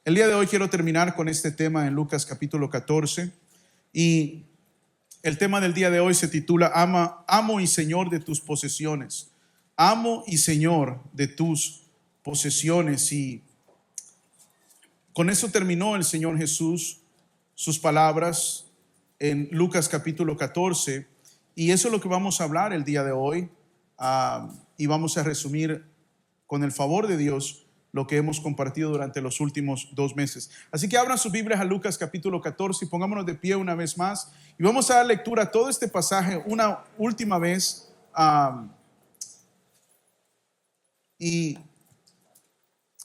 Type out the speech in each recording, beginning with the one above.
El día de hoy quiero terminar con este tema en Lucas capítulo 14 y el tema del día de hoy se titula Amo y Señor de tus posesiones. Amo y Señor de tus posesiones. Y con eso terminó el Señor Jesús sus palabras en Lucas capítulo 14 y eso es lo que vamos a hablar el día de hoy y vamos a resumir con el favor de Dios lo que hemos compartido durante los últimos 2 meses. Así que abran sus Biblias a Lucas capítulo 14 y pongámonos de pie una vez más y vamos a dar lectura a todo este pasaje una última vez y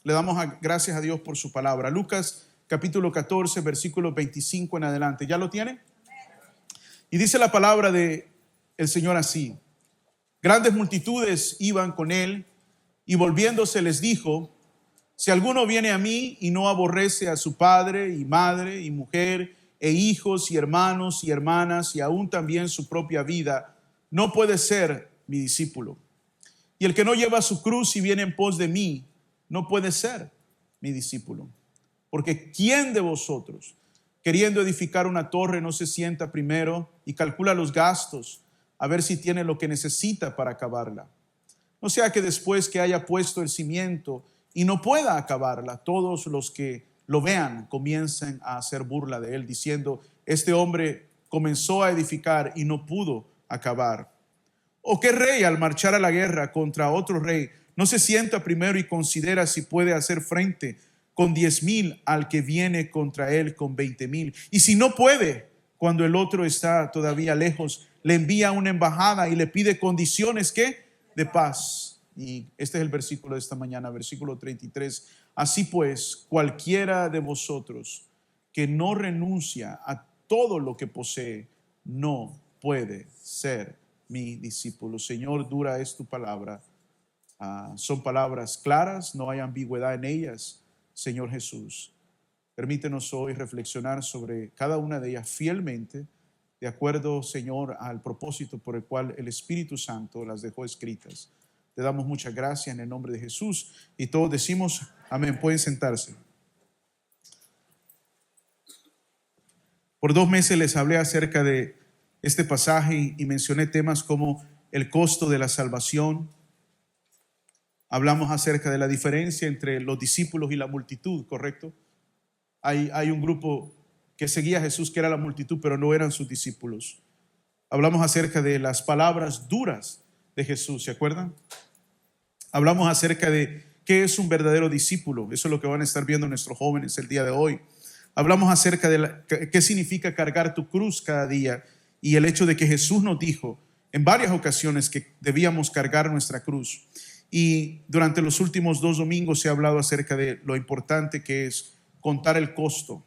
le damos gracias a Dios por su palabra. Lucas capítulo 14 versículo 25 en adelante. ¿Ya lo tiene? Y dice la palabra del Señor así: grandes multitudes iban con él y volviéndose les dijo: si alguno viene a mí y no aborrece a su padre y madre y mujer e hijos y hermanos y hermanas y aún también su propia vida, no puede ser mi discípulo. Y el que no lleva su cruz y viene en pos de mí, no puede ser mi discípulo. Porque ¿quién de vosotros, queriendo edificar una torre, no se sienta primero y calcula los gastos a ver si tiene lo que necesita para acabarla? No sea que después que haya puesto el cimiento y no pueda acabarla, todos los que lo vean comiencen a hacer burla de él, diciendo: este hombre comenzó a edificar y no pudo acabar. ¿O qué rey al marchar a la guerra contra otro rey no se sienta primero y considera si puede hacer frente con 10,000 al que viene contra él con 20,000? Y si no puede, cuando el otro está todavía lejos, le envía una embajada y le pide condiciones ¿qué? De paz. Y este es el versículo de esta mañana, versículo 33. Así pues, cualquiera de vosotros que no renuncia a todo lo que posee, no puede ser mi discípulo. Señor, dura es tu palabra. Son palabras claras, no hay ambigüedad en ellas. Señor Jesús, permítenos hoy reflexionar sobre cada una de ellas fielmente, de acuerdo, Señor, al propósito por el cual el Espíritu Santo las dejó escritas. Te damos muchas gracias en el nombre de Jesús y todos decimos amén. Pueden sentarse. Por 2 meses les hablé acerca de este pasaje y mencioné temas como el costo de la salvación. Hablamos acerca de la diferencia entre los discípulos y la multitud, ¿correcto? Hay un grupo que seguía a Jesús que era la multitud, pero no eran sus discípulos. Hablamos acerca de las palabras duras de Jesús, ¿se acuerdan? Hablamos acerca de qué es un verdadero discípulo. Eso es lo que van a estar viendo nuestros jóvenes el día de hoy. Hablamos acerca de qué significa cargar tu cruz cada día y el hecho de que Jesús nos dijo en varias ocasiones que debíamos cargar nuestra cruz. Y durante los últimos 2 domingos se ha hablado acerca de lo importante que es contar el costo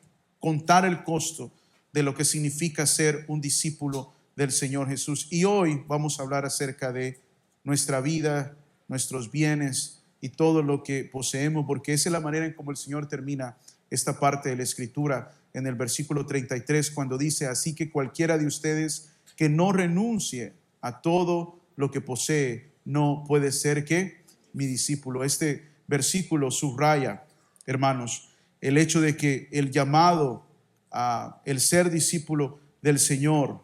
de lo que significa ser un discípulo del Señor Jesús. Y hoy vamos a hablar acerca de nuestra vida, nuestros bienes y todo lo que poseemos, porque esa es la manera en cómo el Señor termina esta parte de la Escritura en el versículo 33, cuando dice: así que cualquiera de ustedes que no renuncie a todo lo que posee, no puede ser ¿qué? Mi discípulo. Este versículo subraya, hermanos, el hecho de que el llamado a el ser discípulo del Señor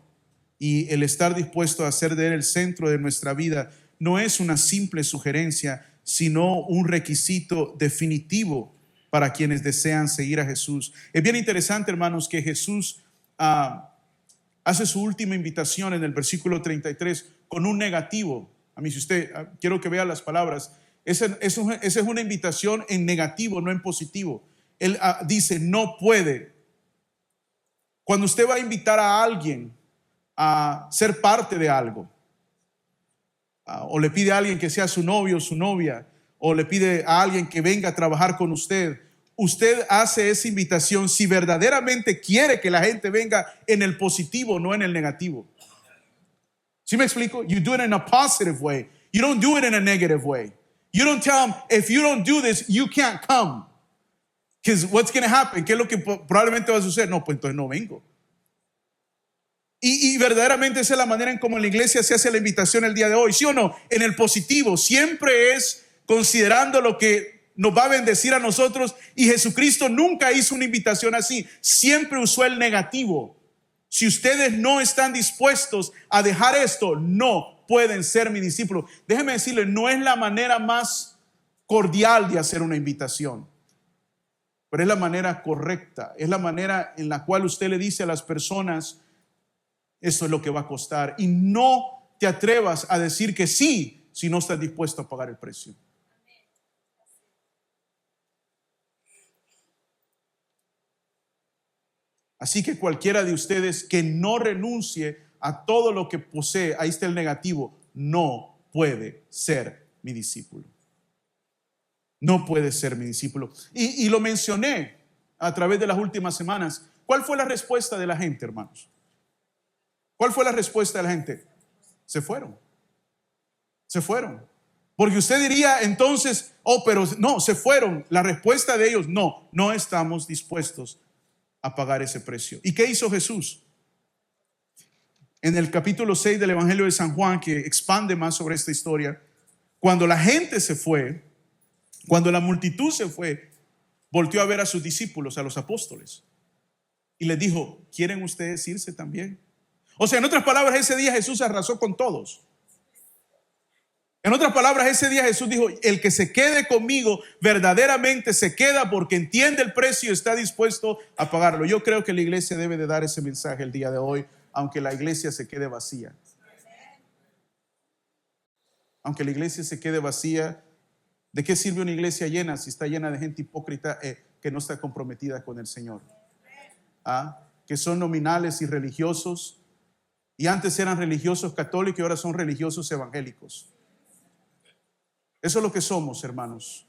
y el estar dispuesto a hacer de él el centro de nuestra vida no es una simple sugerencia, sino un requisito definitivo para quienes desean seguir a Jesús. Es bien interesante, hermanos, que Jesús hace su última invitación en el versículo 33 con un negativo. A mí, si usted, quiero que vea las palabras, esa es una invitación en negativo, no en positivo. Él dice: no puede. Cuando usted va a invitar a alguien a ser parte de algo, o le pide a alguien que sea su novio o su novia, o le pide a alguien que venga a trabajar con usted, usted hace esa invitación si verdaderamente quiere que la gente venga en el positivo, no en el negativo. ¿Sí me explico? You do it in a positive way. You don't do it in a negative way. You don't tell them, if you don't do this, you can't come. Because what's going to happen? ¿Qué es lo que probablemente va a suceder? No, pues entonces no vengo. Y verdaderamente esa es la manera en cómo en la iglesia se hace la invitación el día de hoy, ¿sí o no? En el positivo, siempre es considerando lo que nos va a bendecir a nosotros, y Jesucristo nunca hizo una invitación así, siempre usó el negativo. Si ustedes no están dispuestos a dejar esto, no pueden ser mi discípulo. Déjeme decirle, no es la manera más cordial de hacer una invitación, pero es la manera correcta, es la manera en la cual usted le dice a las personas, esto es lo que va a costar, y no te atrevas a decir que sí si no estás dispuesto a pagar el precio. Así que cualquiera de ustedes que no renuncie a todo lo que posee, ahí está el negativo, no puede ser mi discípulo. No puede ser mi discípulo. Y lo mencioné a través de las últimas semanas. ¿Cuál fue la respuesta de la gente, hermanos? ¿Cuál fue la respuesta de la gente? Se fueron. Se fueron. Porque usted diría entonces, pero no, se fueron. La respuesta de ellos, no estamos dispuestos a pagar ese precio. ¿Y qué hizo Jesús? En el capítulo 6 del Evangelio de San Juan, que expande más sobre esta historia, cuando la gente se fue, cuando la multitud se fue, volteó a ver a sus discípulos, a los apóstoles, y les dijo, ¿quieren ustedes irse también? O sea, en otras palabras, ese día Jesús arrasó con todos. En otras palabras, ese día Jesús dijo, el que se quede conmigo verdaderamente se queda porque entiende el precio y está dispuesto a pagarlo. Yo creo que la iglesia debe de dar ese mensaje el día de hoy, aunque la iglesia se quede vacía. Aunque la iglesia se quede vacía, ¿de qué sirve una iglesia llena si está llena de gente hipócrita que no está comprometida con el Señor? Que son nominales y religiosos, y antes eran religiosos católicos y ahora son religiosos evangélicos. Eso es lo que somos, hermanos,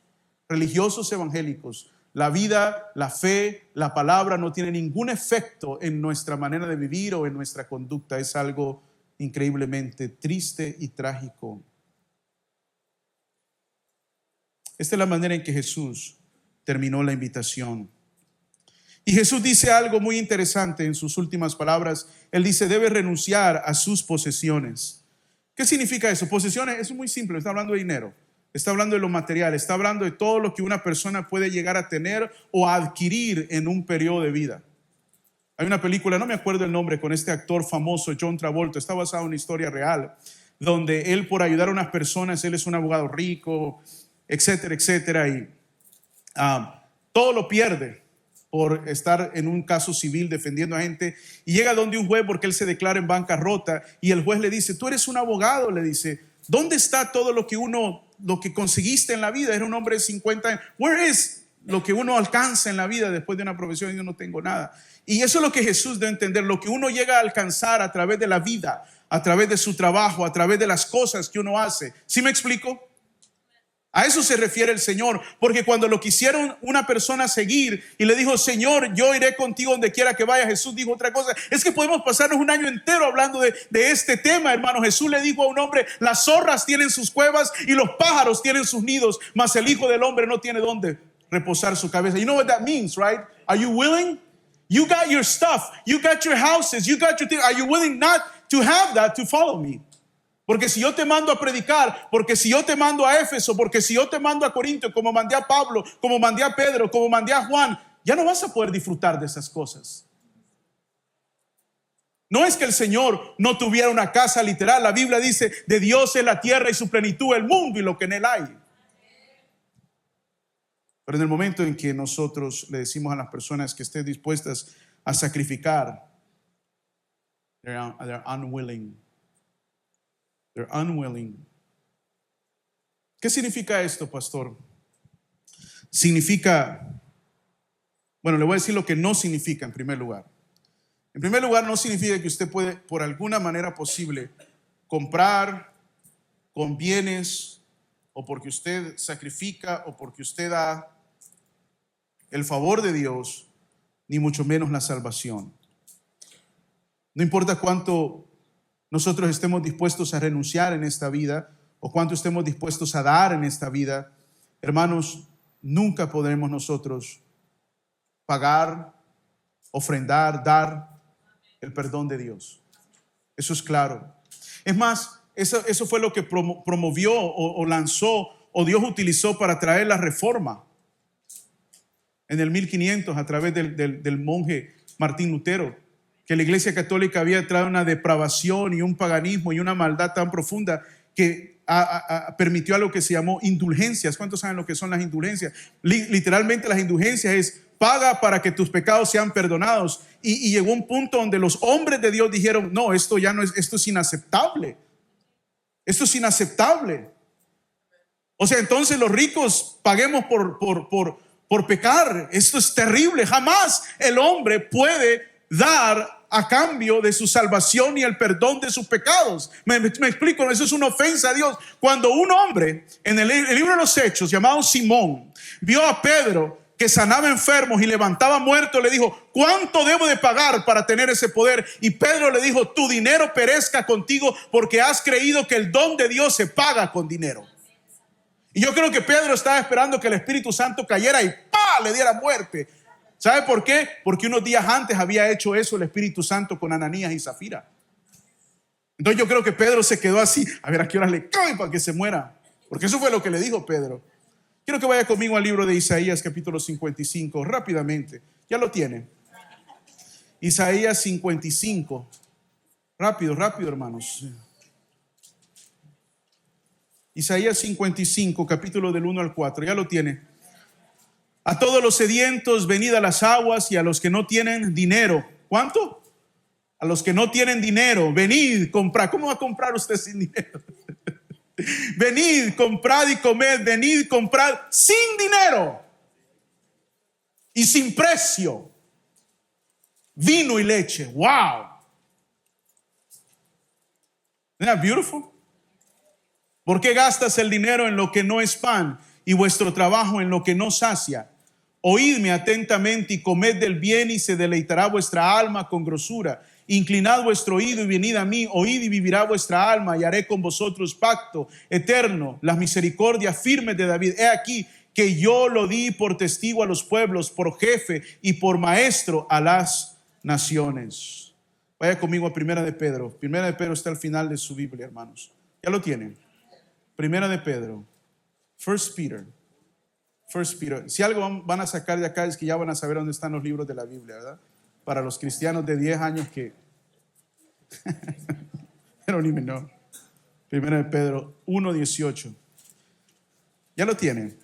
religiosos evangélicos. La vida, la fe, la palabra no tiene ningún efecto en nuestra manera de vivir o en nuestra conducta. Es algo increíblemente triste y trágico. Esta es la manera en que Jesús terminó la invitación. Y Jesús dice algo muy interesante en sus últimas palabras. Él dice, debe renunciar a sus posesiones. ¿Qué significa eso? Posesiones, eso es muy simple, está hablando de dinero. Está hablando de lo material, está hablando de todo lo que una persona puede llegar a tener o a adquirir en un periodo de vida. Hay una película, no me acuerdo el nombre, con este actor famoso, John Travolta, está basado en una historia real, donde él, por ayudar a unas personas, él es un abogado rico, etcétera, etcétera, y todo lo pierde por estar en un caso civil defendiendo a gente, y llega donde un juez porque él se declara en bancarrota, y el juez le dice, tú eres un abogado, le dice, ¿dónde está todo lo que conseguiste en la vida? Era un hombre de 50 años. Where is lo que uno alcanza en la vida después de una profesión? Y yo no tengo nada. Y eso es lo que Jesús debe entender. Lo que uno llega a alcanzar a través de la vida, a través de su trabajo, a través de las cosas que uno hace. ¿Sí me explico? A eso se refiere el Señor, porque cuando lo quisieron una persona seguir y le dijo, Señor, yo iré contigo donde quiera que vaya, Jesús dijo otra cosa. Es que podemos pasarnos un año entero hablando de este tema, hermano. Jesús le dijo a un hombre, las zorras tienen sus cuevas y los pájaros tienen sus nidos, mas el Hijo del Hombre no tiene dónde reposar su cabeza. You know what that means, right? Are you willing? You got your stuff, you got your houses, you got your things. Are you willing not to have that to follow me? Porque si yo te mando a predicar, porque si yo te mando a Éfeso, porque si yo te mando a Corinto, como mandé a Pablo, como mandé a Pedro, como mandé a Juan, ya no vas a poder disfrutar de esas cosas. No es que el Señor no tuviera una casa literal. La Biblia dice, de Dios es la tierra y su plenitud, el mundo y lo que en él hay. Pero en el momento en que nosotros le decimos a las personas que estén dispuestas a sacrificar, they're unwilling. They're unwilling. ¿Qué significa esto, pastor? Significa, bueno, le voy a decir lo que no significa en primer lugar. En primer lugar, no significa que usted puede, por alguna manera posible, comprar con bienes, o porque usted sacrifica, o porque usted da el favor de Dios, ni mucho menos la salvación. No importa cuánto nosotros estemos dispuestos a renunciar en esta vida o cuánto estemos dispuestos a dar en esta vida, hermanos, nunca podremos nosotros pagar, ofrendar, dar el perdón de Dios. Eso es claro. Es más, eso fue lo que promovió o lanzó o Dios utilizó para traer la reforma en el 1500 a través del monje Martín Lutero, que la Iglesia Católica había traído una depravación y un paganismo y una maldad tan profunda que permitió algo que se llamó indulgencias. ¿Cuántos saben lo que son las indulgencias? Literalmente las indulgencias es paga para que tus pecados sean perdonados. Y llegó un punto donde los hombres de Dios dijeron, no, esto ya no es, esto es inaceptable. Esto es inaceptable. O sea, entonces los ricos paguemos por pecar. Esto es terrible. Jamás el hombre puede dar a cambio de su salvación y el perdón de sus pecados. Me explico, eso es una ofensa a Dios. Cuando un hombre en el libro de los Hechos llamado Simón vio a Pedro que sanaba enfermos y levantaba muertos, le dijo, ¿cuánto debo de pagar para tener ese poder? Y Pedro le dijo, tu dinero perezca contigo porque has creído que el don de Dios se paga con dinero. Y yo creo que Pedro estaba esperando que el Espíritu Santo cayera y ¡pah!, le diera muerte. ¿Sabe por qué? Porque unos días antes había hecho eso el Espíritu Santo con Ananías y Zafira. Entonces yo creo que Pedro se quedó así, a ver a qué hora le cae para que se muera. Porque eso fue lo que le dijo Pedro. Quiero que vaya conmigo al libro de Isaías capítulo 55, rápidamente. Ya lo tiene. Isaías 55. Rápido, hermanos. Isaías 55, capítulo del 1 al 4. Ya lo tiene. A todos los sedientos, venid a las aguas, y a los que no tienen dinero. ¿Cuánto? A los que no tienen dinero, venid, comprad. ¿Cómo va a comprar usted sin dinero? Venid, comprad y comed. Venid, comprad sin dinero y sin precio vino y leche. Wow. Isn't that beautiful? ¿Por qué gastas el dinero en lo que no es pan y vuestro trabajo en lo que no sacia? Oídme atentamente y comed del bien, y se deleitará vuestra alma con grosura. Inclinad vuestro oído y venid a mí, oíd y vivirá vuestra alma, y haré con vosotros pacto eterno, las misericordias firmes de David. He aquí que yo lo di por testigo a los pueblos, por jefe y por maestro a las naciones. Vaya conmigo a Primera de Pedro. Primera de Pedro está al final de su Biblia, hermanos. Ya lo tienen. Primera de Pedro. First Peter. Si algo van a sacar de acá es que ya van a saber dónde están los libros de la Biblia, ¿verdad? Para los cristianos de 10 años que I don't even know. Primera de Pedro 1:18. Ya lo tienen.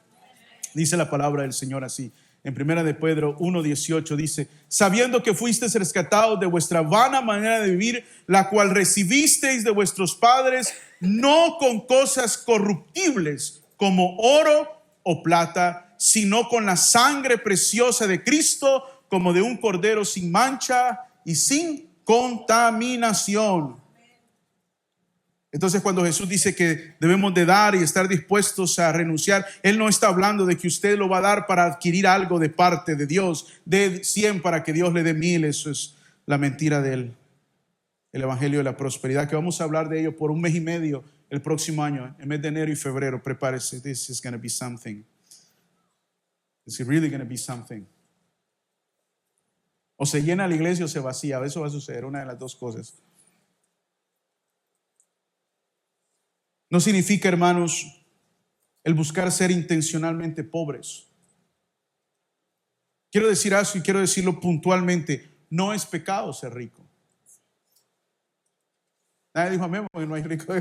Dice la palabra del Señor así. En Primera de Pedro 1:18 dice, sabiendo que fuisteis rescatados de vuestra vana manera de vivir, la cual recibisteis de vuestros padres, no con cosas corruptibles como oro o plata, sino con la sangre preciosa de Cristo, como de un cordero sin mancha y sin contaminación. Entonces, cuando Jesús dice que debemos de dar y estar dispuestos a renunciar, Él no está hablando de que usted lo va a dar para adquirir algo de parte de Dios. De 100 para que Dios le dé 1000. Eso es la mentira del evangelio de la prosperidad, que vamos a hablar de ello por 1 mes y medio el próximo año, en mes de enero y febrero. Prepárese. This is going to be something. It's really going to be something. O se llena la iglesia o se vacía. Eso va a suceder, una de las dos cosas. No significa, hermanos, el buscar ser intencionalmente pobres. Quiero decir eso y quiero decirlo puntualmente. No es pecado ser rico. Nadie dijo amén porque no hay rico.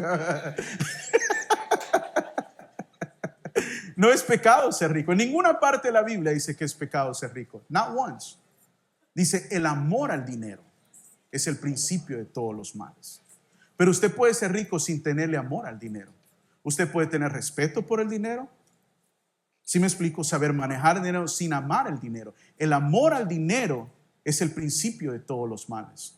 No es pecado ser rico. En ninguna parte de la Biblia dice que es pecado ser rico. Not once. Dice el amor al dinero es el principio de todos los males. Pero usted puede ser rico sin tenerle amor al dinero. Usted puede tener respeto por el dinero. ¿Sí me explico? Saber manejar el dinero sin amar el dinero. El amor al dinero es el principio de todos los males.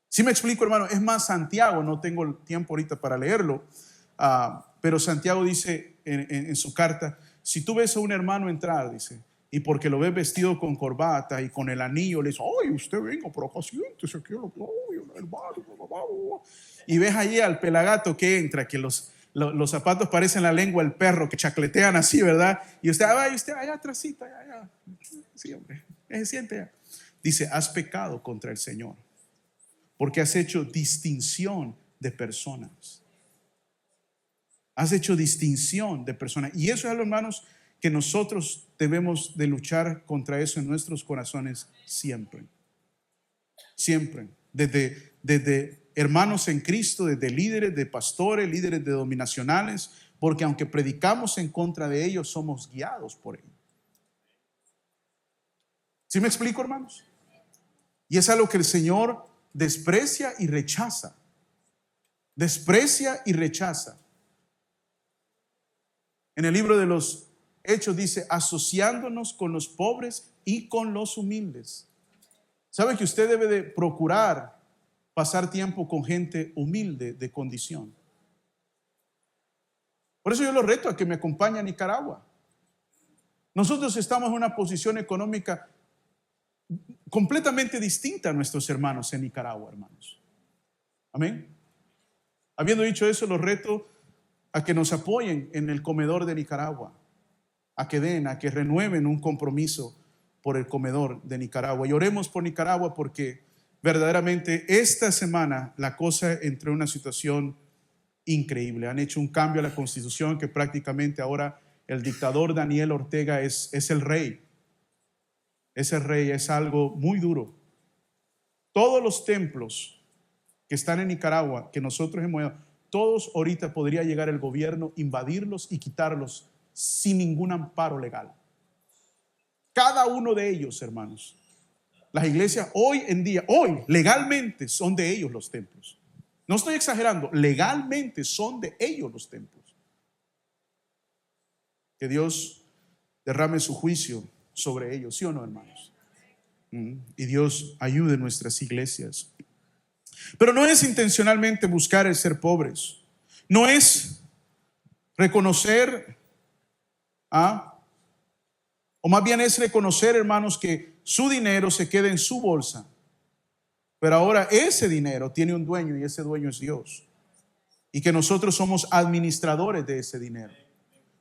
¿Sí me explico, hermano? Es más, Santiago, no tengo el tiempo ahorita para leerlo, pero Santiago dice en su carta, si tú ves a un hermano entrar, dice, y porque lo ves vestido con corbata y con el anillo, le dice, ay, usted venga, pero acá siéntese, hermano. Y ves allí al pelagato que entra, que los zapatos parecen la lengua del perro, que chacletean así, ¿verdad? Y usted allá atrásito, allá. Sí, hombre, se siente. Dice, has pecado contra el Señor, porque has hecho distinción de personas. Has hecho distinción de personas. Y eso es algo, hermanos, que nosotros debemos de luchar contra eso en nuestros corazones siempre. Siempre. Desde hermanos en Cristo, desde líderes, de pastores, líderes denominacionales, porque aunque predicamos en contra de ellos, somos guiados por ellos. ¿Sí me explico, hermanos? Y es algo que el Señor desprecia y rechaza. Desprecia y rechaza. En el libro de los Hechos dice, asociándonos con los pobres y con los humildes. ¿Sabe que usted debe de procurar pasar tiempo con gente humilde de condición? Por eso yo lo reto a que me acompañe a Nicaragua. Nosotros estamos en una posición económica completamente distinta a nuestros hermanos en Nicaragua, hermanos. Amén. Habiendo dicho eso, los reto a que nos apoyen en el comedor de Nicaragua, a que renueven un compromiso por el comedor de Nicaragua. Y oremos por Nicaragua porque verdaderamente esta semana la cosa entró en una situación increíble. Han hecho un cambio a la constitución que prácticamente ahora el dictador Daniel Ortega es el rey. Es el rey, es algo muy duro. Todos los templos que están en Nicaragua, que nosotros hemos ido, todos ahorita podría llegar el gobierno, invadirlos y quitarlos sin ningún amparo legal. Cada uno de ellos, hermanos. Las iglesias hoy en día, hoy legalmente son de ellos los templos. No estoy exagerando, legalmente son de ellos los templos. Que Dios derrame su juicio sobre ellos, ¿sí o no, hermanos? Y Dios ayude nuestras iglesias. Pero no es intencionalmente buscar el ser pobres. No es reconocer, o más bien es reconocer, hermanos, que su dinero se queda en su bolsa. Pero ahora ese dinero tiene un dueño y ese dueño es Dios. Y que nosotros somos administradores de ese dinero.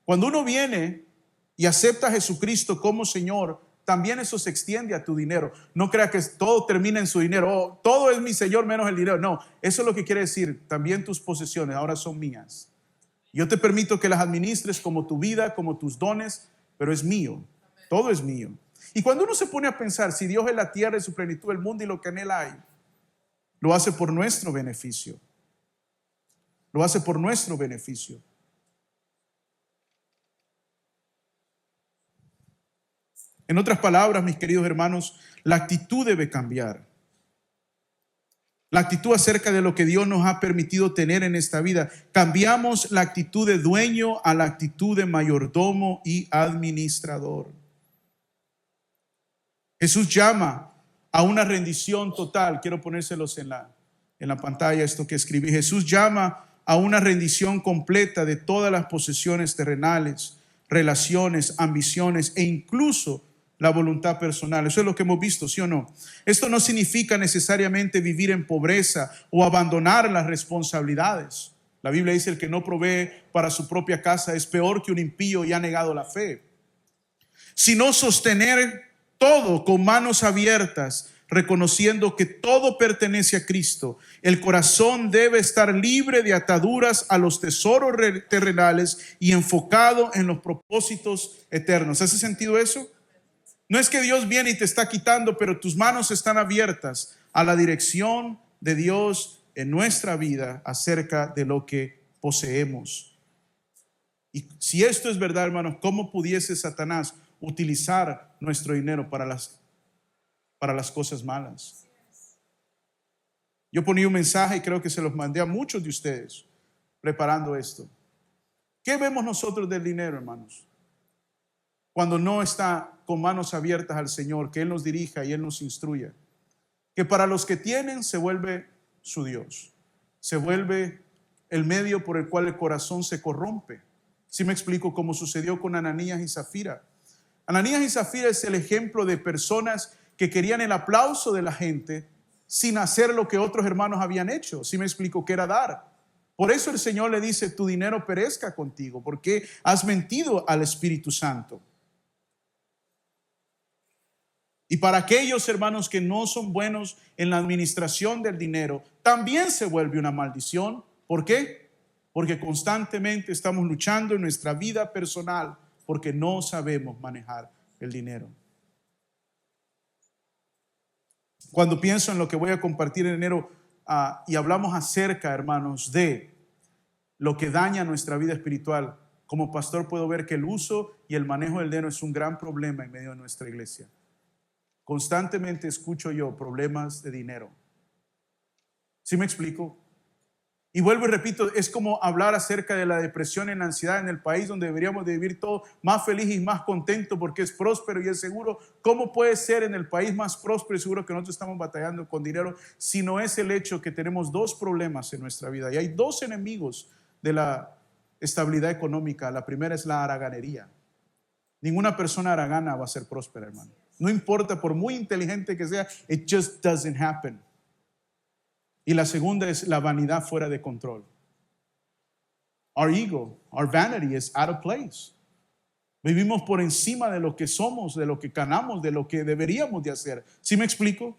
Cuando uno viene y acepta a Jesucristo como Señor, también eso se extiende a tu dinero. No crea que todo termina en su dinero. Oh, todo es mi Señor menos el dinero. No, eso es lo que quiere decir. También tus posesiones ahora son mías. Yo te permito que las administres como tu vida, como tus dones, pero es mío. Todo es mío. Y cuando uno se pone a pensar, si Dios es la tierra y su plenitud, el mundo y lo que en él hay, lo hace por nuestro beneficio. Lo hace por nuestro beneficio. En otras palabras, mis queridos hermanos, la actitud debe cambiar. La actitud acerca de lo que Dios nos ha permitido tener en esta vida. Cambiamos la actitud de dueño a la actitud de mayordomo y administrador. Jesús llama a una rendición total. Quiero ponérselos en la pantalla esto que escribí. Jesús llama a una rendición completa de todas las posesiones terrenales, relaciones, ambiciones e incluso la voluntad personal. Eso es lo que hemos visto, ¿sí o no? Esto no significa necesariamente vivir en pobreza o abandonar las responsabilidades. La Biblia dice: el que no provee para su propia casa es peor que un impío y ha negado la fe. Sino sostener todo con manos abiertas, reconociendo que todo pertenece a Cristo. El corazón debe estar libre de ataduras a los tesoros terrenales y enfocado en los propósitos eternos. ¿Hace sentido eso? No es que Dios viene y te está quitando, pero tus manos están abiertas a la dirección de Dios en nuestra vida acerca de lo que poseemos. Y si esto es verdad, hermanos, ¿cómo pudiese Satanás utilizar nuestro dinero para las cosas malas? Yo ponía un mensaje y creo que se los mandé a muchos de ustedes preparando esto. ¿Qué vemos nosotros del dinero, hermanos? Cuando no está con manos abiertas al Señor, que Él nos dirija y Él nos instruya. Que para los que tienen se vuelve su Dios. Se vuelve el medio por el cual el corazón se corrompe. ¿Sí me explico? Como sucedió con Ananías y Zafira. Ananías y Zafira es el ejemplo de personas que querían el aplauso de la gente sin hacer lo que otros hermanos habían hecho. ¿Sí me explico? Que era dar. Por eso el Señor le dice: tu dinero perezca contigo, porque has mentido al Espíritu Santo. Y para aquellos hermanos que no son buenos en la administración del dinero, también se vuelve una maldición. ¿Por qué? porque constantemente estamos luchando en nuestra vida personal porque no sabemos manejar el dinero. Cuando pienso en lo que voy a compartir en enero y hablamos acerca, hermanos, de lo que daña nuestra vida espiritual, como pastor puedo ver que el uso y el manejo del dinero es un gran problema en medio de nuestra iglesia. Constantemente escucho yo problemas de dinero. ¿Sí me explico? Y vuelvo y repito, es como hablar acerca de la depresión y la ansiedad en el país donde deberíamos de vivir todos más felices y más contentos porque es próspero y es seguro. ¿Cómo puede ser en el país más próspero y seguro que nosotros estamos batallando con dinero si no es el hecho que tenemos dos problemas en nuestra vida? Y hay dos enemigos de la estabilidad económica. La primera es la haraganería. Ninguna persona haragana va a ser próspera, hermano. No importa por muy inteligente que sea, it just doesn't happen. Y la segunda es la vanidad fuera de control. Our ego, our vanity is out of place. Vivimos por encima de lo que somos, de lo que ganamos, de lo que deberíamos de hacer. ¿Sí me explico?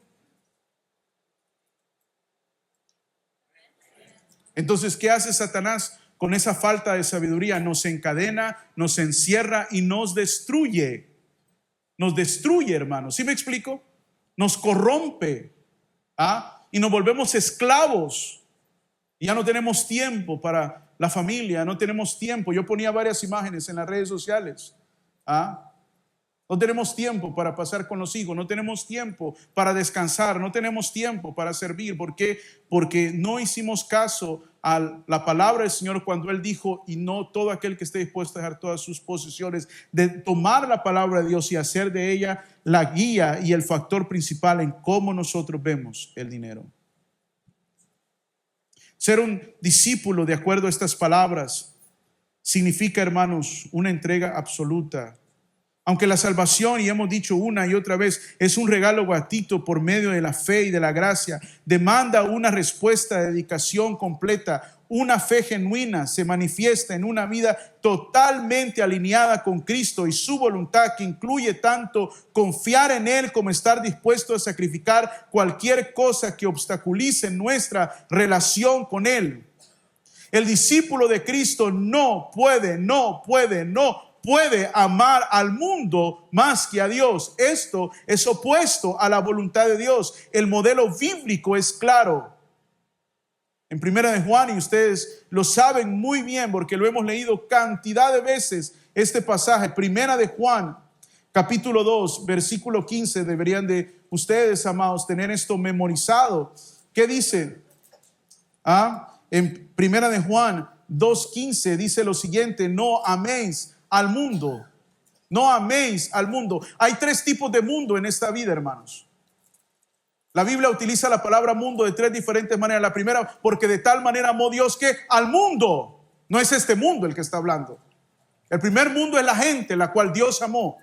Entonces, ¿qué hace Satanás con esa falta de sabiduría? Nos encadena, nos encierra y nos destruye. Nos destruye, hermanos. ¿Sí me explico? Nos corrompe. Y nos volvemos esclavos. Ya no tenemos tiempo para la familia, no tenemos tiempo. Yo ponía varias imágenes en las redes sociales. No tenemos tiempo para pasar con los hijos, no tenemos tiempo para descansar, no tenemos tiempo para servir. ¿Por qué? Porque no hicimos caso a la palabra del Señor cuando Él dijo, y no todo aquel que esté dispuesto a dejar todas sus posesiones, de tomar la palabra de Dios y hacer de ella la guía y el factor principal en cómo nosotros vemos el dinero. Ser un discípulo de acuerdo a estas palabras significa, hermanos, una entrega absoluta. Aunque la salvación, y hemos dicho una y otra vez, es un regalo gratuito por medio de la fe y de la gracia, demanda una respuesta de dedicación completa. Una fe genuina se manifiesta en una vida totalmente alineada con Cristo y su voluntad, que incluye tanto confiar en Él como estar dispuesto a sacrificar cualquier cosa que obstaculice nuestra relación con Él. El discípulo de Cristo no puede amar al mundo más que a Dios. Esto es opuesto a la voluntad de Dios. El modelo bíblico es claro. En Primera de Juan, y ustedes lo saben muy bien porque lo hemos leído cantidad de veces, este pasaje, Primera de Juan, capítulo 2, versículo 15, deberían de ustedes, amados, tener esto memorizado. ¿Qué dice? En Primera de Juan 2:15 dice lo siguiente: no améis al mundo. No améis al mundo. Hay tres tipos de mundo en esta vida, hermanos. La Biblia utiliza la palabra mundo de tres diferentes maneras. La primera, porque de tal manera amó Dios que al mundo. No es este mundo el que está hablando. El primer mundo es la gente, la cual Dios amó.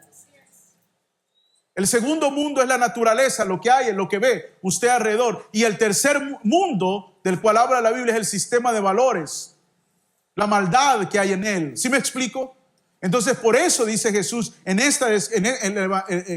El segundo mundo es la naturaleza, lo que hay, lo que ve usted alrededor. Y el tercer mundo del cual habla la Biblia es el sistema de valores, la maldad que hay en él. ¿Sí me explico? Entonces, por eso dice Jesús en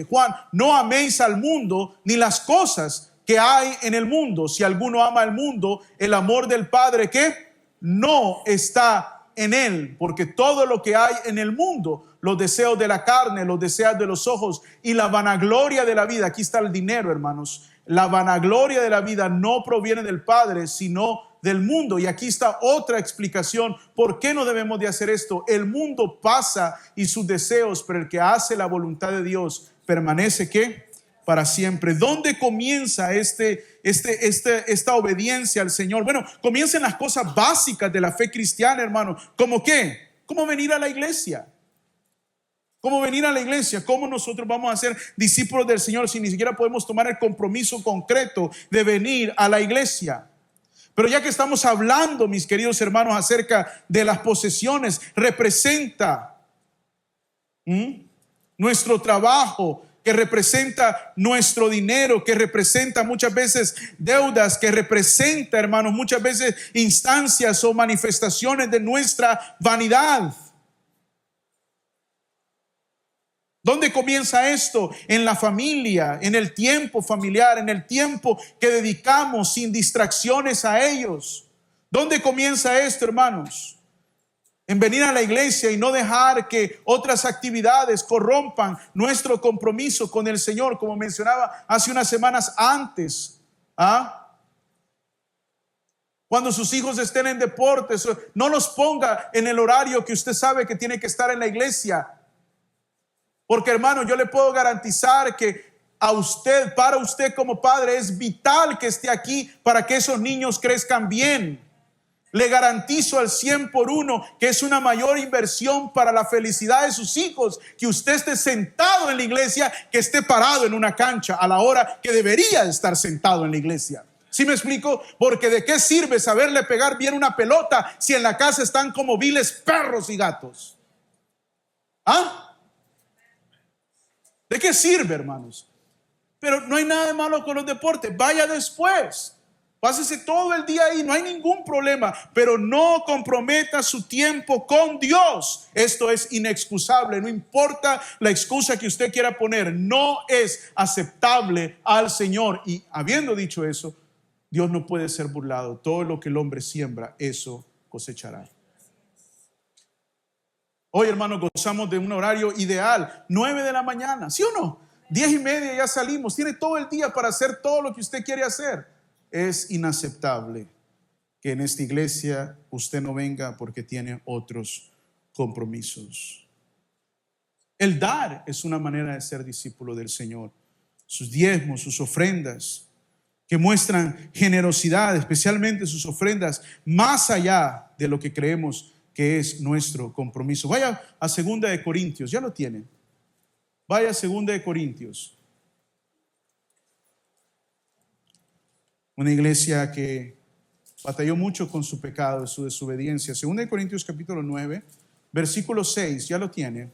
Juan, no améis al mundo ni las cosas que hay en el mundo. Si alguno ama al mundo, el amor del Padre, ¿qué? No está en él, porque todo lo que hay en el mundo, los deseos de la carne, los deseos de los ojos y la vanagloria de la vida, aquí está el dinero, hermanos, la vanagloria de la vida no proviene del Padre, sino del mundo. Y aquí está otra explicación por qué no debemos de hacer esto. El mundo pasa y sus deseos, pero el que hace la voluntad de Dios permanece, ¿qué? Para siempre. ¿Dónde comienza esta obediencia al Señor? Bueno, comienzan las cosas básicas de la fe cristiana, hermano. ¿Cómo qué? ¿Cómo venir a la iglesia? ¿Cómo venir a la iglesia? ¿Cómo nosotros vamos a ser discípulos del Señor si ni siquiera podemos tomar el compromiso concreto de venir a la iglesia? Pero ya que estamos hablando, mis queridos hermanos, acerca de las posesiones, representa nuestro trabajo, que representa nuestro dinero, que representa muchas veces deudas, que representa, hermanos, muchas veces instancias o manifestaciones de nuestra vanidad. ¿Dónde comienza esto? En la familia, en el tiempo familiar, en el tiempo que dedicamos sin distracciones a ellos. ¿Dónde comienza esto, hermanos? En venir a la iglesia y no dejar que otras actividades corrompan nuestro compromiso con el Señor, como mencionaba hace unas semanas antes. Cuando sus hijos estén en deportes, no los ponga en el horario que usted sabe que tiene que estar en la iglesia. Porque, hermano, yo le puedo garantizar que para usted como padre es vital que esté aquí para que esos niños crezcan bien. Le garantizo al 100 por 1 que es una mayor inversión para la felicidad de sus hijos que usted esté sentado en la iglesia, que esté parado en una cancha a la hora que debería estar sentado en la iglesia. ¿Sí me explico? Porque ¿de qué sirve saberle pegar bien una pelota si en la casa están como viles perros y gatos? ¿De qué sirve, hermanos? Pero no hay nada de malo con los deportes. Vaya después. Pásese todo el día ahí, no hay ningún problema, pero no comprometa su tiempo con Dios. Esto es inexcusable, no importa la excusa que usted quiera poner, no es aceptable al Señor. Y habiendo dicho eso, Dios no puede ser burlado. Todo lo que el hombre siembra, eso cosechará. Hoy, hermanos, gozamos de un horario ideal, 9 de la mañana, ¿sí o no? 10:30 ya salimos, tiene todo el día para hacer todo lo que usted quiere hacer. Es inaceptable que en esta iglesia usted no venga porque tiene otros compromisos. El dar es una manera de ser discípulo del Señor. Sus diezmos, sus ofrendas, que muestran generosidad, especialmente sus ofrendas, más allá de lo que creemos que es nuestro compromiso. Vaya a 2 de Corintios, ya lo tiene. Vaya a 2 de Corintios. Una iglesia que batalló mucho con su pecado, su desobediencia. 2 de Corintios capítulo 9, versículo 6, ya lo tiene.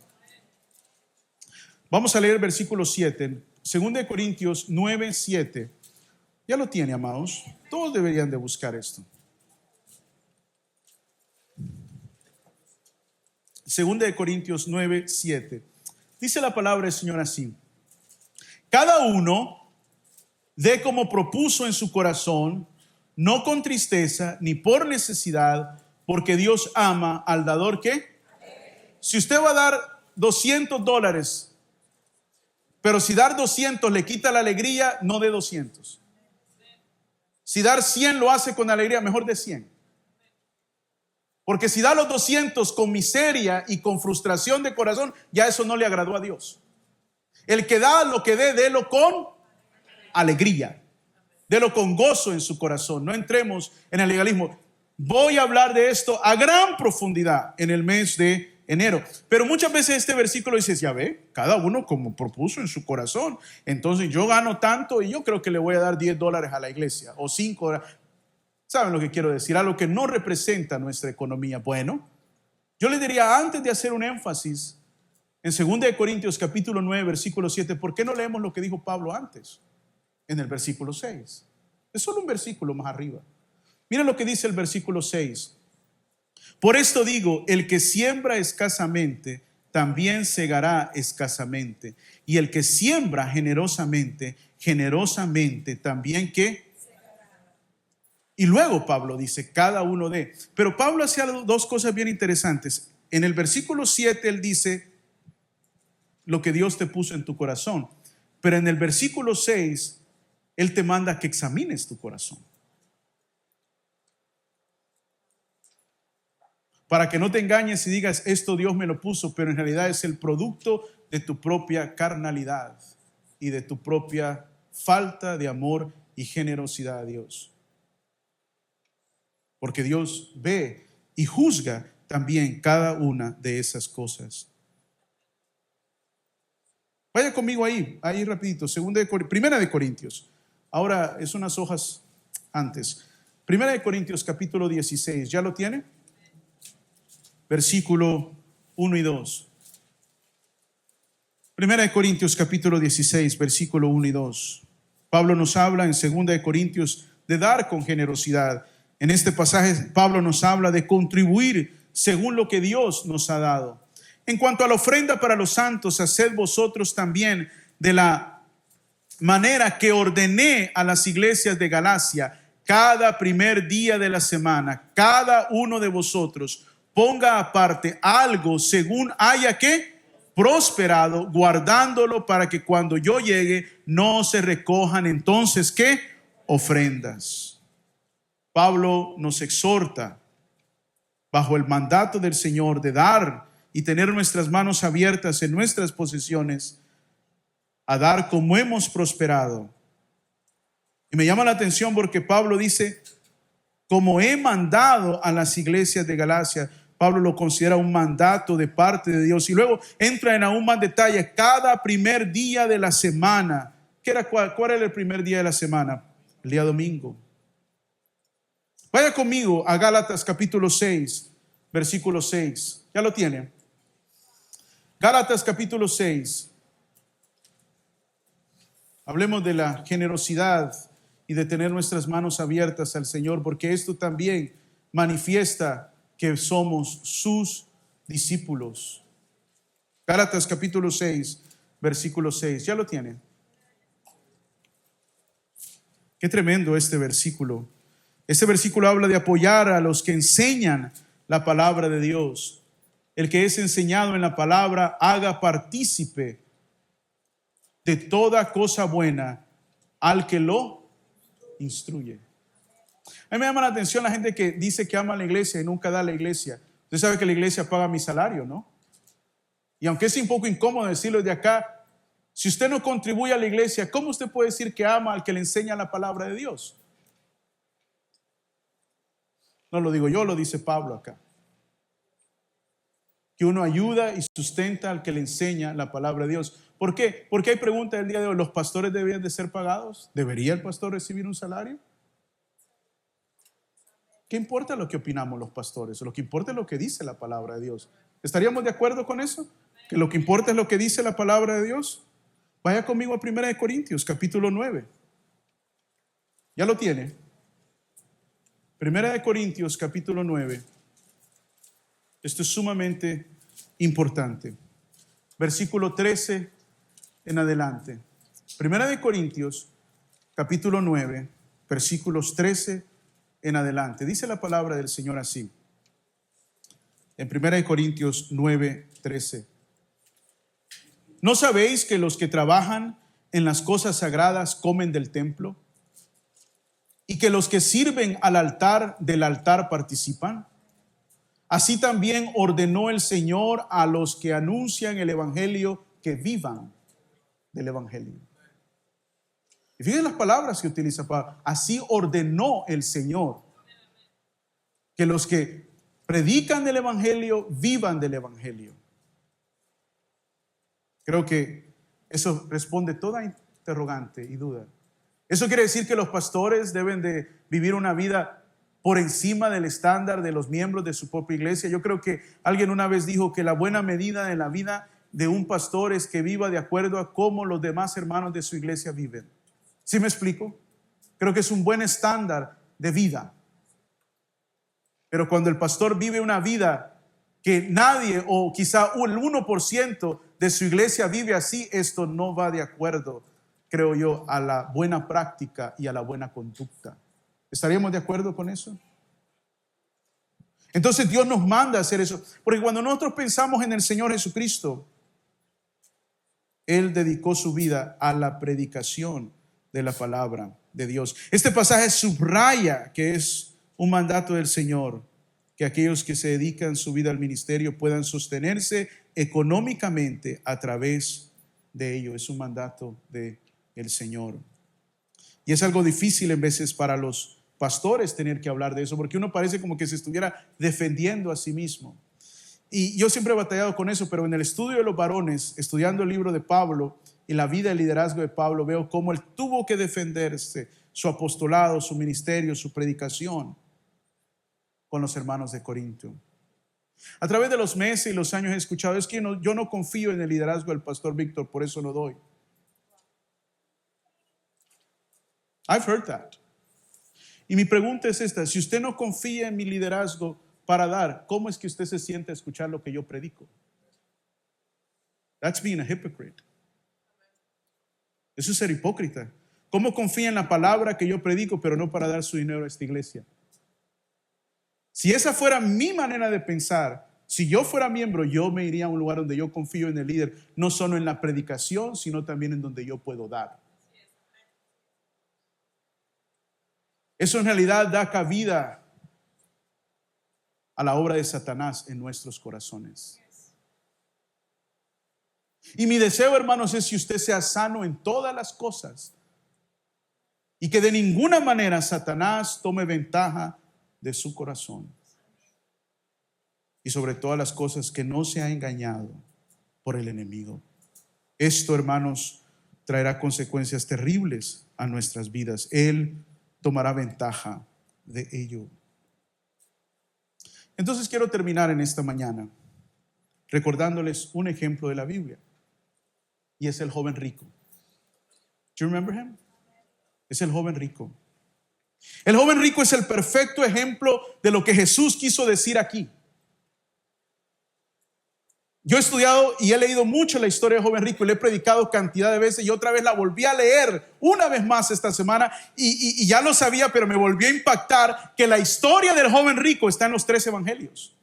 Vamos a leer el versículo 7. 2 de Corintios 9, 7. Ya lo tiene, amados. Todos deberían de buscar esto. 2 de Corintios 9, 7. Dice la palabra del Señor así: cada uno dé como propuso en su corazón, no con tristeza ni por necesidad, porque Dios ama al dador. ¿Qué? Si usted va a dar $200, pero si dar 200 le quita la alegría, no dé 200. Si dar 100 lo hace con alegría, mejor de 100. Porque si da los 200 con miseria y con frustración de corazón, ya eso no le agradó a Dios. El que da lo que dé, délo con alegría, délo con gozo en su corazón. No entremos en el legalismo. Voy a hablar de esto a gran profundidad en el mes de enero. Pero muchas veces este versículo dice, ya ve, cada uno como propuso en su corazón. Entonces yo gano tanto y yo creo que le voy a dar $10 a la iglesia o $5. ¿Saben lo que quiero decir? Algo que no representa nuestra economía. Bueno, yo le diría, antes de hacer un énfasis en 2 de Corintios capítulo 9, versículo 7, ¿por qué no leemos lo que dijo Pablo antes? En el versículo 6. Es solo un versículo más arriba. Miren lo que dice el versículo 6. Por esto digo, el que siembra escasamente, también segará escasamente. Y el que siembra generosamente, generosamente también ¿qué? Y luego Pablo dice, cada uno de. Pero Pablo hacía dos cosas bien interesantes. En el versículo 7 él dice lo que Dios te puso en tu corazón. Pero en el versículo 6 él te manda que examines tu corazón. Para que no te engañes y digas, esto Dios me lo puso, pero en realidad es el producto de tu propia carnalidad y de tu propia falta de amor y generosidad a Dios. Porque Dios ve y juzga también cada una de esas cosas. Vaya conmigo ahí rapidito, Primera de Corintios. Ahora es unas hojas antes. Primera de Corintios capítulo 16, ¿ya lo tiene? Versículo 1 y 2. Primera de Corintios capítulo 16, versículo 1 y 2. Pablo nos habla en Segunda de Corintios de dar con generosidad. En este pasaje Pablo nos habla de contribuir según lo que Dios nos ha dado. En cuanto a la ofrenda para los santos, haced vosotros también de la manera que ordené a las iglesias de Galacia. cada primer día de la semana, cada uno de vosotros ponga aparte algo según haya que prosperado, guardándolo para que cuando yo llegue no se recojan entonces ¿qué? Ofrendas. Pablo nos exhorta bajo el mandato del Señor de dar y tener nuestras manos abiertas en nuestras posesiones, a dar como hemos prosperado. Y me llama la atención porque Pablo dice, como he mandado a las iglesias de Galacia. Pablo lo considera un mandato de parte de Dios. Y luego entra en aún más detalle. Cada primer día de la semana. ¿Cuál era el primer día de la semana? El día domingo. Vaya conmigo a Gálatas capítulo 6, versículo 6. ¿Ya lo tiene? Gálatas capítulo 6. Hablemos de la generosidad y de tener nuestras manos abiertas al Señor, porque esto también manifiesta que somos sus discípulos. Gálatas capítulo 6, versículo 6. ¿Ya lo tiene? Qué tremendo este versículo. Este versículo habla de apoyar a los que enseñan la palabra de Dios. El que es enseñado en la palabra haga partícipe de toda cosa buena al que lo instruye. A mí me llama la atención la gente que dice que ama a la iglesia y nunca da a la iglesia. Usted sabe que la iglesia paga mi salario, ¿no? Y aunque es un poco incómodo decirlo de acá, si usted no contribuye a la iglesia, ¿cómo usted puede decir que ama al que le enseña la palabra de Dios? No lo digo yo, lo dice Pablo acá. Que uno ayuda y sustenta al que le enseña la palabra de Dios. ¿Por qué? Porque hay preguntas del día de hoy. ¿Los pastores deberían de ser pagados? ¿Debería el pastor recibir un salario? ¿Qué importa lo que opinamos los pastores? Lo que importa es lo que dice la palabra de Dios. ¿Estaríamos de acuerdo con eso? ¿Que lo que importa es lo que dice la palabra de Dios? Vaya conmigo a 1 Corintios, capítulo 9. ¿Ya lo tiene? 1 Corintios, capítulo 9. Esto es sumamente importante. Versículo 13 en adelante. 1 Corintios, capítulo 9, versículos 13 en adelante. Dice la palabra del Señor así. En 1 Corintios 9, 13. ¿No sabéis que los que trabajan en las cosas sagradas comen del templo? ¿Y que los que sirven al altar del altar participan? Así también ordenó el Señor a los que anuncian el evangelio que vivan del evangelio. Y fíjense las palabras que utiliza Pablo. Así ordenó el Señor que los que predican del evangelio vivan del evangelio. Creo que eso responde toda interrogante y duda. Eso quiere decir que los pastores deben de vivir una vida por encima del estándar de los miembros de su propia iglesia. Yo creo que alguien una vez dijo que la buena medida de la vida de un pastor es que viva de acuerdo a cómo los demás hermanos de su iglesia viven. ¿Sí me explico? Creo que es un buen estándar de vida. Pero cuando el pastor vive una vida que nadie o quizá el 1% de su iglesia vive así, esto no va de acuerdo, creo yo, a la buena práctica y a la buena conducta. ¿Estaríamos de acuerdo con eso? Entonces Dios nos manda a hacer eso, porque cuando nosotros pensamos en el Señor Jesucristo, Él dedicó su vida a la predicación de la palabra de Dios. Este pasaje subraya que es un mandato del Señor, que aquellos que se dedican su vida al ministerio puedan sostenerse económicamente a través de ello. Es un mandato del Señor. Y es algo difícil en veces para los pastores tener que hablar de eso, porque uno parece como que se estuviera defendiendo a sí mismo. Y yo siempre he batallado con eso, pero en el estudio de los varones, estudiando el libro de Pablo y la vida y liderazgo de Pablo, veo cómo él tuvo que defenderse, su apostolado, su ministerio, su predicación con los hermanos de Corinto. A través de los meses y los años he escuchado, es que yo no confío en el liderazgo del pastor Víctor, por eso no doy. I've heard that. Y mi pregunta es esta: si usted no confía en mi liderazgo para dar, ¿cómo es que usted se siente a escuchar lo que yo predico? That's being a hypocrite. Eso es ser hipócrita. ¿Cómo confía en la palabra que yo predico, pero no para dar su dinero a esta iglesia? Si esa fuera mi manera de pensar, si yo fuera miembro, yo me iría a un lugar donde yo confío en el líder, no solo en la predicación, sino también en donde yo puedo dar. Eso en realidad da cabida a la obra de Satanás en nuestros corazones. Y mi deseo, hermanos, es que usted sea sano en todas las cosas y que de ninguna manera Satanás tome ventaja de su corazón. Y sobre todas las cosas, que no sea engañado por el enemigo. Esto, hermanos, traerá consecuencias terribles a nuestras vidas. Él tomará ventaja de ello. Entonces quiero terminar en esta mañana recordándoles un ejemplo de la Biblia, y es el joven rico. Do you remember him? Es el joven rico. El joven rico es el perfecto ejemplo de lo que Jesús quiso decir aquí. Yo he estudiado y he leído mucho la historia del joven rico y le he predicado cantidad de veces, y otra vez la volví a leer una vez más esta semana y ya lo sabía, pero me volvió a impactar que la historia del joven rico está en los 3 evangelios.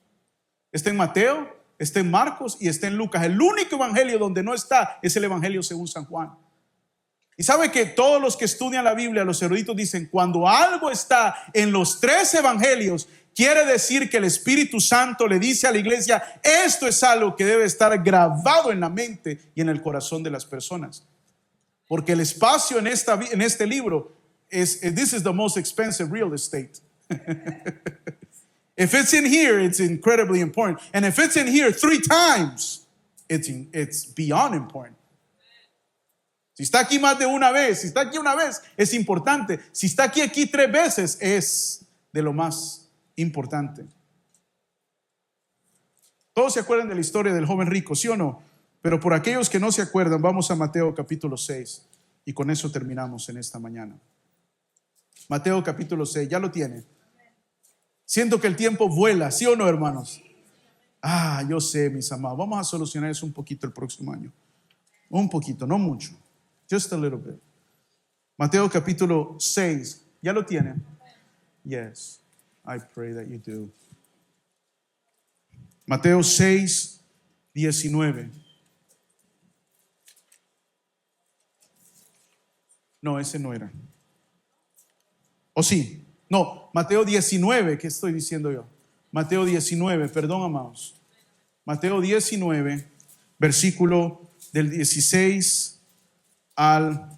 Está en Mateo, está en Marcos y está en Lucas. El único evangelio donde no está es el evangelio según San Juan. Y sabe que todos los que estudian la Biblia, los eruditos dicen, cuando algo está en los 3 evangelios, quiere decir que el Espíritu Santo le dice a la iglesia, esto es algo que debe estar grabado en la mente y en el corazón de las personas. Porque el espacio en este libro this is the most expensive real estate. If it's in here, it's incredibly important. And if it's in here 3 times, it's beyond important. Si está aquí más de una vez, si está aquí una vez, es importante. Si está aquí 3 veces, es de lo más importante. Todos se acuerdan de la historia del joven rico, ¿sí o no? Pero por aquellos que no se acuerdan, vamos a Mateo capítulo 6 y con eso terminamos en esta mañana. Mateo capítulo 6, ¿ya lo tiene? Siento que el tiempo vuela, ¿sí o no, hermanos? Yo sé, mis amados, vamos a solucionar eso un poquito el próximo año. Un poquito, no mucho. Just a little bit. Mateo capítulo 6, ¿ya lo tiene? Yes. I pray that you do. Mateo 6, 19. No, ese no era. ¿O sí? No, Mateo 19, ¿qué estoy diciendo yo? Mateo 19, perdón, amados. Mateo 19, versículo del 16 al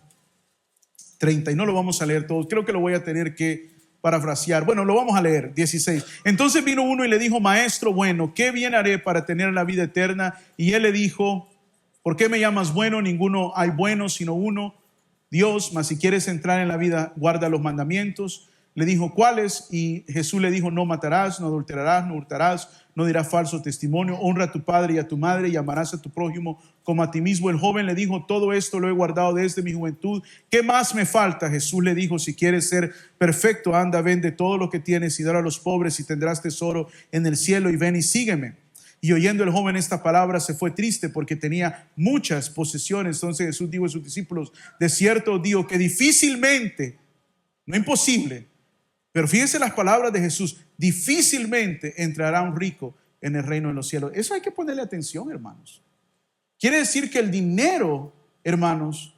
30. Y no lo vamos a leer todo. Creo que lo voy a tener que parafrasear. Bueno, lo vamos a leer, 16. Entonces vino uno y le dijo, maestro bueno, ¿qué bien haré para tener la vida eterna? Y él le dijo, ¿por qué me llamas bueno? Ninguno hay bueno sino uno, Dios. Mas si quieres entrar en la vida, guarda los mandamientos. Le dijo, ¿cuáles? Y Jesús le dijo, no matarás, no adulterarás, no hurtarás, no dirás falso testimonio, honra a tu padre y a tu madre y amarás a tu prójimo como a ti mismo. El joven le dijo, todo esto lo he guardado desde mi juventud. ¿Qué más me falta? Jesús le dijo, si quieres ser perfecto, anda, vende todo lo que tienes y dale a los pobres y tendrás tesoro en el cielo, y ven y sígueme. Y oyendo el joven esta palabra se fue triste porque tenía muchas posesiones. Entonces Jesús dijo a sus discípulos, de cierto os digo que difícilmente, no imposible, pero fíjense las palabras de Jesús, difícilmente entrará un rico en el reino de los cielos. Eso hay que ponerle atención, hermanos. Quiere decir que el dinero, hermanos,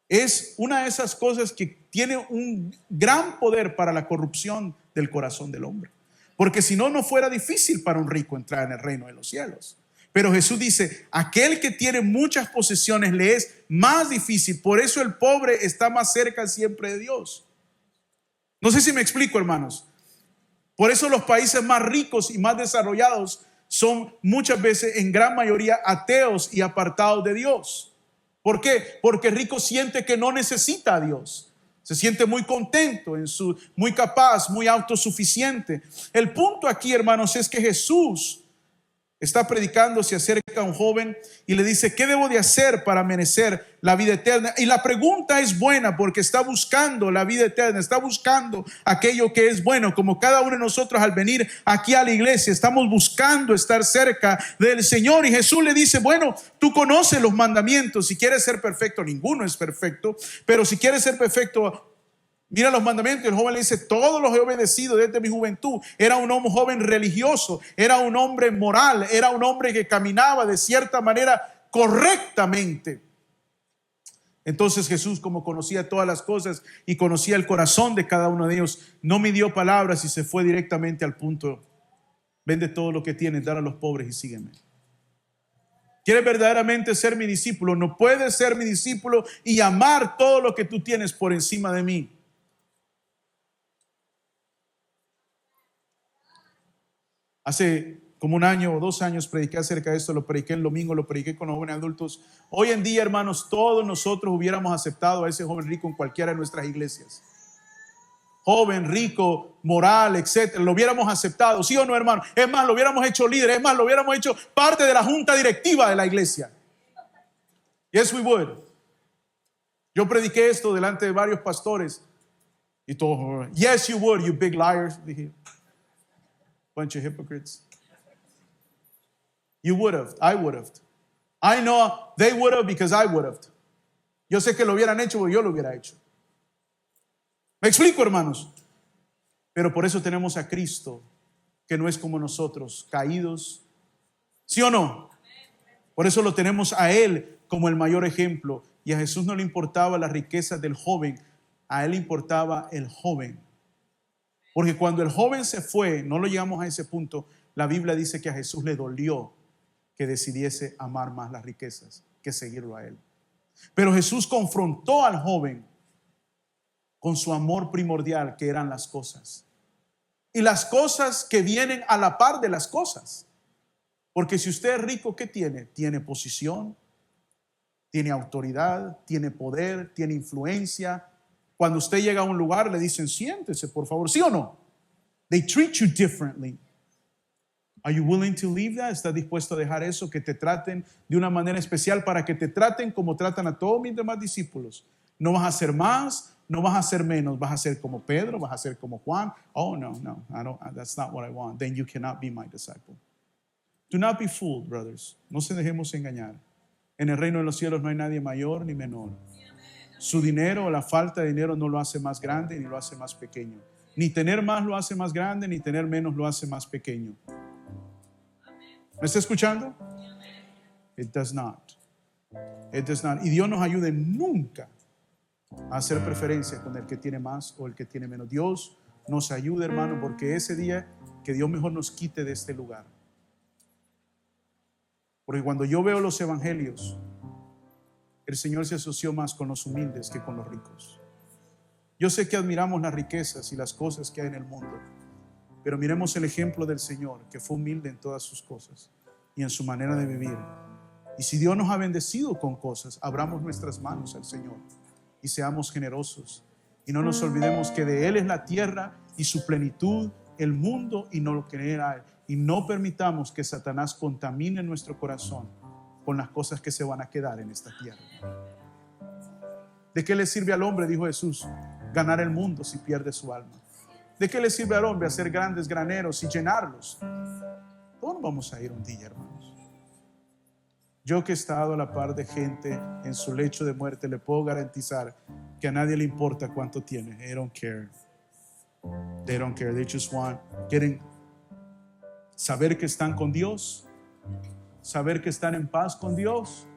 es una de esas cosas que tiene un gran poder para la corrupción del corazón del hombre. Porque si no, no fuera difícil para un rico entrar en el reino de los cielos. Pero Jesús dice, aquel que tiene muchas posesiones le es más difícil. Por eso el pobre está más cerca siempre de Dios. No sé si me explico, hermanos. Por eso los países más ricos y más desarrollados son muchas veces, en gran mayoría, ateos y apartados de Dios. ¿Por qué? Porque el rico siente que no necesita a Dios. Se siente muy contento, muy capaz, muy autosuficiente. El punto aquí, hermanos, es que Jesús Está predicando, se acerca a un joven y le dice: ¿qué debo de hacer para merecer la vida eterna? Y la pregunta es buena porque está buscando la vida eterna, está buscando aquello que es bueno, como cada uno de nosotros al venir aquí a la iglesia estamos buscando estar cerca del Señor. Y Jesús le dice: bueno, tú conoces los mandamientos. Si quieres ser perfecto, ninguno es perfecto, pero si quieres ser perfecto, mira los mandamientos. Y el joven le dice: todos los he obedecido desde mi juventud. Era un hombre joven religioso, era un hombre moral, era un hombre que caminaba de cierta manera correctamente. Entonces Jesús, como conocía todas las cosas y conocía el corazón de cada uno de ellos, no midió palabras y se fue directamente al punto: vende todo lo que tienes, dale a los pobres y sígueme. ¿Quieres verdaderamente ser mi discípulo? No puedes ser mi discípulo y amar todo lo que tú tienes por encima de mí. Hace como 1 año o 2 años prediqué acerca de esto, lo prediqué el domingo, lo prediqué con los jóvenes adultos. Hoy en día, hermanos, todos nosotros hubiéramos aceptado a ese joven rico en cualquiera de nuestras iglesias. Joven, rico, moral, etcétera, lo hubiéramos aceptado, ¿sí o no, hermano? Es más, lo hubiéramos hecho líder, es más, lo hubiéramos hecho parte de la junta directiva de la iglesia. Yes, we would. Yo prediqué esto delante de varios pastores y todos: yes, you would, you big liars. Dije: bunch of hypocrites. You would have. I would have. I know they would have because I would have. Yo sé que lo hubieran hecho porque yo lo hubiera hecho. ¿Me explico, hermanos? Pero por eso tenemos a Cristo, que no es como nosotros, caídos. ¿Sí o no? Por eso lo tenemos a Él como el mayor ejemplo. Y a Jesús no le importaba las riquezas del joven, a Él le importaba el joven. Porque cuando el joven se fue, no lo llegamos a ese punto, la Biblia dice que a Jesús le dolió que decidiese amar más las riquezas que seguirlo a Él. Pero Jesús confrontó al joven con su amor primordial, que eran las cosas. Y las cosas que vienen a la par de las cosas. Porque si usted es rico, ¿qué tiene? Tiene posición, tiene autoridad, tiene poder, tiene influencia. Cuando usted llega a un lugar, le dicen: siéntese, por favor, ¿sí o no? They treat you differently. Are you willing to leave that? ¿Estás dispuesto a dejar eso? Que te traten de una manera especial, para que te traten como tratan a todos mis demás discípulos. No vas a ser más, no vas a ser menos. Vas a ser como Pedro, vas a ser como Juan. Oh, no, that's not what I want. Then you cannot be my disciple. Do not be fooled, brothers. No se dejemos engañar. En el reino de los cielos no hay nadie mayor ni menor. Su dinero o la falta de dinero no lo hace más grande ni lo hace más pequeño. Ni tener más lo hace más grande, ni tener menos lo hace más pequeño. ¿Me está escuchando? It does not. It does not. Y Dios nos ayude nunca a hacer preferencia con el que tiene más o el que tiene menos. Dios nos ayude, hermano, porque ese día que Dios mejor nos quite de este lugar. Porque cuando yo veo los evangelios, el Señor se asoció más con los humildes que con los ricos. Yo sé que admiramos las riquezas y las cosas que hay en el mundo, pero miremos el ejemplo del Señor, que fue humilde en todas sus cosas y en su manera de vivir. Y si Dios nos ha bendecido con cosas, abramos nuestras manos al Señor y seamos generosos. Y no nos olvidemos que de Él es la tierra y su plenitud, el mundo y no lo que hay. Y no permitamos que Satanás contamine nuestro corazón con las cosas que se van a quedar en esta tierra. ¿De qué le sirve al hombre, dijo Jesús, ganar el mundo si pierde su alma? ¿De qué le sirve al hombre hacer grandes graneros y llenarlos? Todos vamos a ir un día, hermanos. Yo, que he estado a la par de gente en su lecho de muerte, le puedo garantizar que a nadie le importa cuánto tiene. They don't care. They don't care. They just quieren saber que están con Dios, saber que están en paz con Dios,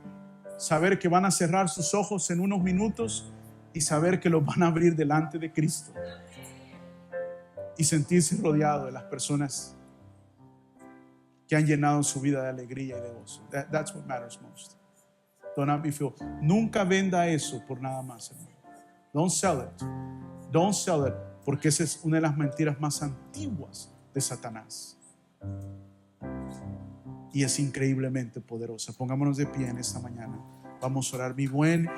saber que van a cerrar sus ojos en unos minutos y saber que los van a abrir delante de Cristo y sentirse rodeado de las personas que han llenado su vida de alegría y de gozo. That's what matters most. Do not be fooled. Nunca venda eso por nada más, hermano. Don't sell it. Don't sell it, porque esa es una de las mentiras más antiguas de Satanás. Y es increíblemente poderosa. Pongámonos de pie en esta mañana. Vamos a orar. Mi buen